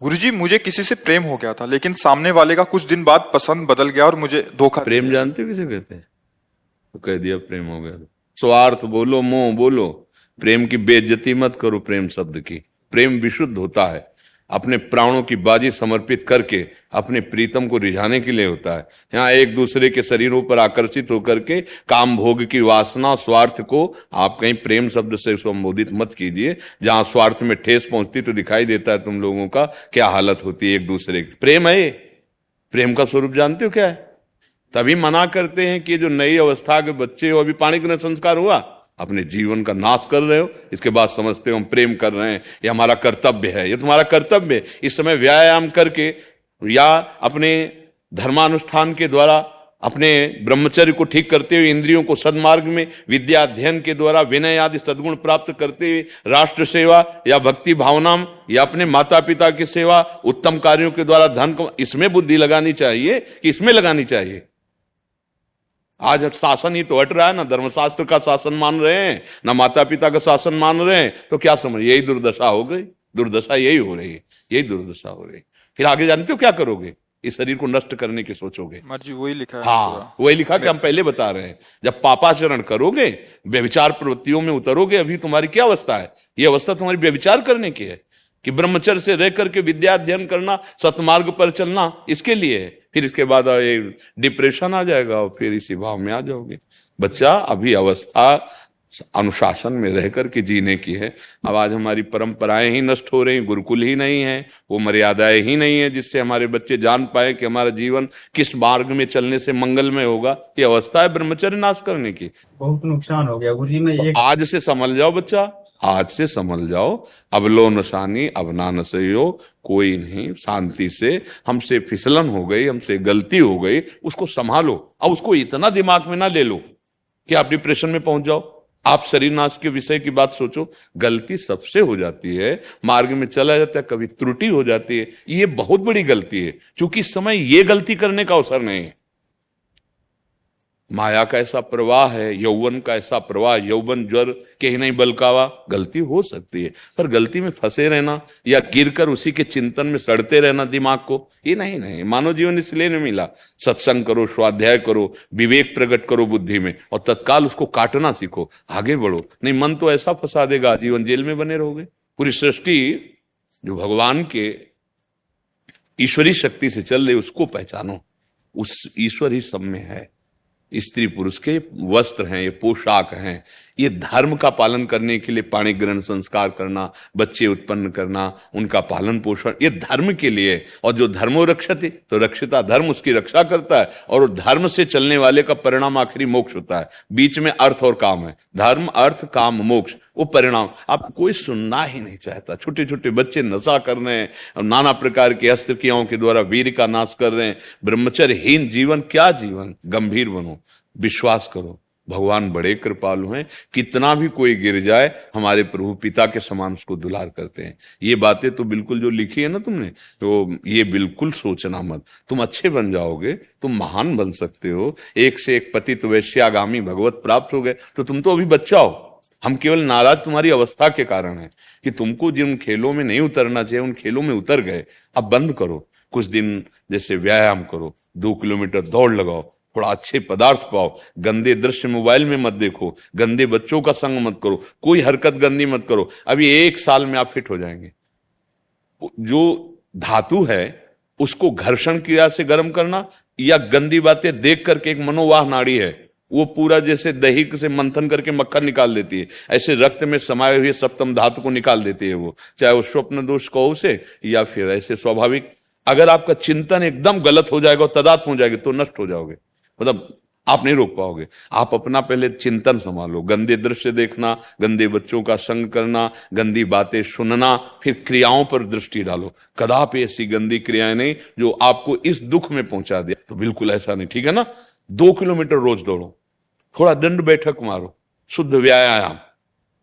गुरुजी, मुझे किसी से प्रेम हो गया था, लेकिन सामने वाले का कुछ दिन बाद पसंद बदल गया और मुझे धोखा प्रेम दिया। जानते हो किसे कहते हैं? तो कह दिया प्रेम हो गया। स्वार्थ बोलो, मोह बोलो, प्रेम की बेइज्जती मत करो। प्रेम शब्द की, प्रेम विशुद्ध होता है, अपने प्राणों की बाजी समर्पित करके अपने प्रीतम को रिझाने के लिए होता है। यहाँ एक दूसरे के शरीरों पर आकर्षित होकर के काम भोग की वासना, स्वार्थ को आप कहीं प्रेम शब्द से संबोधित मत कीजिए। जहां स्वार्थ में ठेस पहुंचती तो दिखाई देता है तुम लोगों का क्या हालत होती है एक दूसरे की। प्रेम है ये। प्रेम का स्वरूप जानते हो क्या है? तभी मना करते हैं कि जो नई अवस्था के बच्चे हो, अभी पाणी ग्रहण संस्कार हुआ, अपने जीवन का नाश कर रहे हो, इसके बाद समझते हो हम प्रेम कर रहे हैं, ये हमारा कर्तव्य है। ये तुम्हारा कर्तव्य है। इस समय व्यायाम करके या अपने धर्मानुष्ठान के द्वारा अपने ब्रह्मचर्य को ठीक करते हुए, इंद्रियों को सदमार्ग में विद्या अध्ययन के द्वारा विनय आदि सद्गुण प्राप्त करते हुए, राष्ट्र सेवा या भक्ति भावना या अपने माता पिता की सेवा, उत्तम कार्यों के द्वारा धन को, इसमें बुद्धि लगानी चाहिए कि इसमें लगानी चाहिए। आज शासन ही तो हट रहा है, ना धर्मशास्त्र का शासन मान रहे हैं, ना माता पिता का शासन मान रहे हैं, तो क्या समझ, यही दुर्दशा हो गई। दुर्दशा यही हो रही है, यही दुर्दशा हो रही है। फिर आगे जानते हो क्या करोगे? इस शरीर को नष्ट करने की सोचोगे। मर्जी वही लिखा है। हाँ, वही लिखा कि हम पहले बता रहे हैं। जब पापाचरण करोगे, व्यभिचार प्रवृत्तियों में उतरोगे, अभी तुम्हारी क्या अवस्था है? ये अवस्था तुम्हारी व्यभिचार करने की है कि ब्रह्मचर्य से रह करके विद्या अध्ययन करना, सतमार्ग पर चलना, इसके लिए है। फिर इसके बाद डिप्रेशन आ जाएगा और फिर इसी भाव में आ जाओगे। बच्चा, अभी अवस्था अनुशासन में रह करके जीने की है। अब आज हमारी परंपराएं ही नष्ट हो रही, गुरुकुल ही नहीं है, वो मर्यादाएं ही नहीं है जिससे हमारे बच्चे जान पाए कि हमारा जीवन किस मार्ग में चलने से मंगलमय होगा। ये अवस्था है ब्रह्मचर्य नाश करने की। बहुत नुकसान हो गया गुरुजी में ये। आज से समझ जाओ बच्चा, आज से समझ जाओ। अब लो नशानी अब ना नसयो, कोई नहीं, शांति से। हमसे फिसलन हो गई, हमसे गलती हो गई, उसको संभालो। अब उसको इतना दिमाग में ना ले लो कि आप डिप्रेशन में पहुंच जाओ। आप शरीर नाश के विषय की बात सोचो। गलती सबसे हो जाती है, मार्ग में चला जाता है, कभी त्रुटि हो जाती है, ये बहुत बड़ी गलती है। क्योंकि इस समय ये गलती करने का अवसर नहीं है। माया का ऐसा प्रवाह है, यौवन का ऐसा प्रवाह, यौवन ज्वर के ही नहीं बलकावा। गलती हो सकती है, पर गलती में फंसे रहना या गिरकर उसी के चिंतन में सड़ते रहना दिमाग को, ये नहीं। मानव जीवन इसलिए नहीं मिला। सत्संग करो, स्वाध्याय करो, विवेक प्रकट करो बुद्धि में, और तत्काल उसको काटना सीखो, आगे बढ़ो। नहीं, मन तो ऐसा फंसा देगा, जीवन जेल में बने रहोगे। पूरी सृष्टि जो भगवान के ईश्वरी शक्ति से चल रही, उसको पहचानो। उस ईश्वर ही सब में है। स्त्री पुरुष के वस्त्र हैं, ये पोशाक हैं, ये धर्म का पालन करने के लिए पाणी ग्रहण संस्कार करना, बच्चे उत्पन्न करना, उनका पालन पोषण, ये धर्म के लिए। और जो धर्मो रक्षति, तो रक्षिता धर्म उसकी रक्षा करता है, और धर्म से चलने वाले का परिणाम आखिरी मोक्ष होता है। बीच में अर्थ और काम है, धर्म अर्थ काम मोक्ष, वो परिणाम आप कोई सुनना ही नहीं चाहता। छोटे छोटे बच्चे नशा कर रहे हैं, नाना प्रकार के अस्त्र क्रियाओं के द्वारा वीर का नाश कर रहे हैं। ब्रह्मचर्यहीन जीवन क्या जीवन? गंभीर बनो, विश्वास करो, भगवान बड़े कृपालु हैं। कितना भी कोई गिर जाए, हमारे प्रभु पिता के समान उसको दुलार करते हैं। ये बातें तो बिल्कुल जो लिखी है ना तुमने, तो ये बिल्कुल सोचना मत। तुम अच्छे बन जाओगे, तुम महान बन सकते हो। एक से एक पतित वैश्यागामी भगवत प्राप्त हो गए, तो तुम तो अभी बच्चा हो। हम केवल नाराज तुम्हारी अवस्था के कारण है कि तुमको जिन खेलों में नहीं उतरना चाहिए, उन खेलों में उतर गए। अब बंद करो, कुछ दिन जैसे व्यायाम करो, 2 किलोमीटर दौड़ लगाओ, थोड़ा अच्छे पदार्थ पाओ, गंदे दृश्य मोबाइल में मत देखो, गंदे बच्चों का संग मत करो, कोई हरकत गंदी मत करो। अभी 1 साल में आप फिट हो जाएंगे। जो धातु है उसको घर्षण क्रिया से गर्म करना या गंदी बातें देख करके, एक मनोवाह नाड़ी है, वो पूरा जैसे दही से मंथन करके मक्खन निकाल देती है, ऐसे रक्त में समाये हुए सप्तम धातु को निकाल देती है वो। चाहे वो स्वप्न दोष कहो उसे, या फिर ऐसे स्वाभाविक। अगर आपका चिंतन एकदम गलत हो जाएगा, तदात्म हो जाएगा, तो नष्ट हो जाओगे, मतलब आप नहीं रोक पाओगे। आप अपना पहले चिंतन संभालो। गंदे दृश्य देखना, गंदे बच्चों का संग करना, गंदी बातें सुनना, फिर क्रियाओं पर दृष्टि डालो। कदापि ऐसी गंदी क्रियाएं नहीं जो आपको इस दुख में पहुंचा दे, तो बिल्कुल ऐसा नहीं, ठीक है ना। 2 किलोमीटर रोज दौड़ो, थोड़ा दंड बैठक मारो, शुद्ध व्यायाम।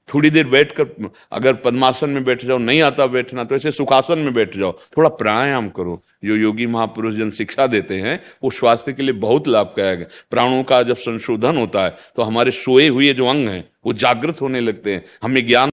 थोड़ी देर बैठकर, अगर पद्मासन में बैठ जाओ, नहीं आता बैठना, तो ऐसे सुखासन में बैठ जाओ, थोड़ा प्राणायाम करो। जो योगी महापुरुष जन शिक्षा देते हैं वो स्वास्थ्य के लिए बहुत लाभदायक है। प्राणों का जब संशोधन होता है तो हमारे सोए हुए जो अंग हैं वो जागृत होने लगते हैं, हमें ज्ञान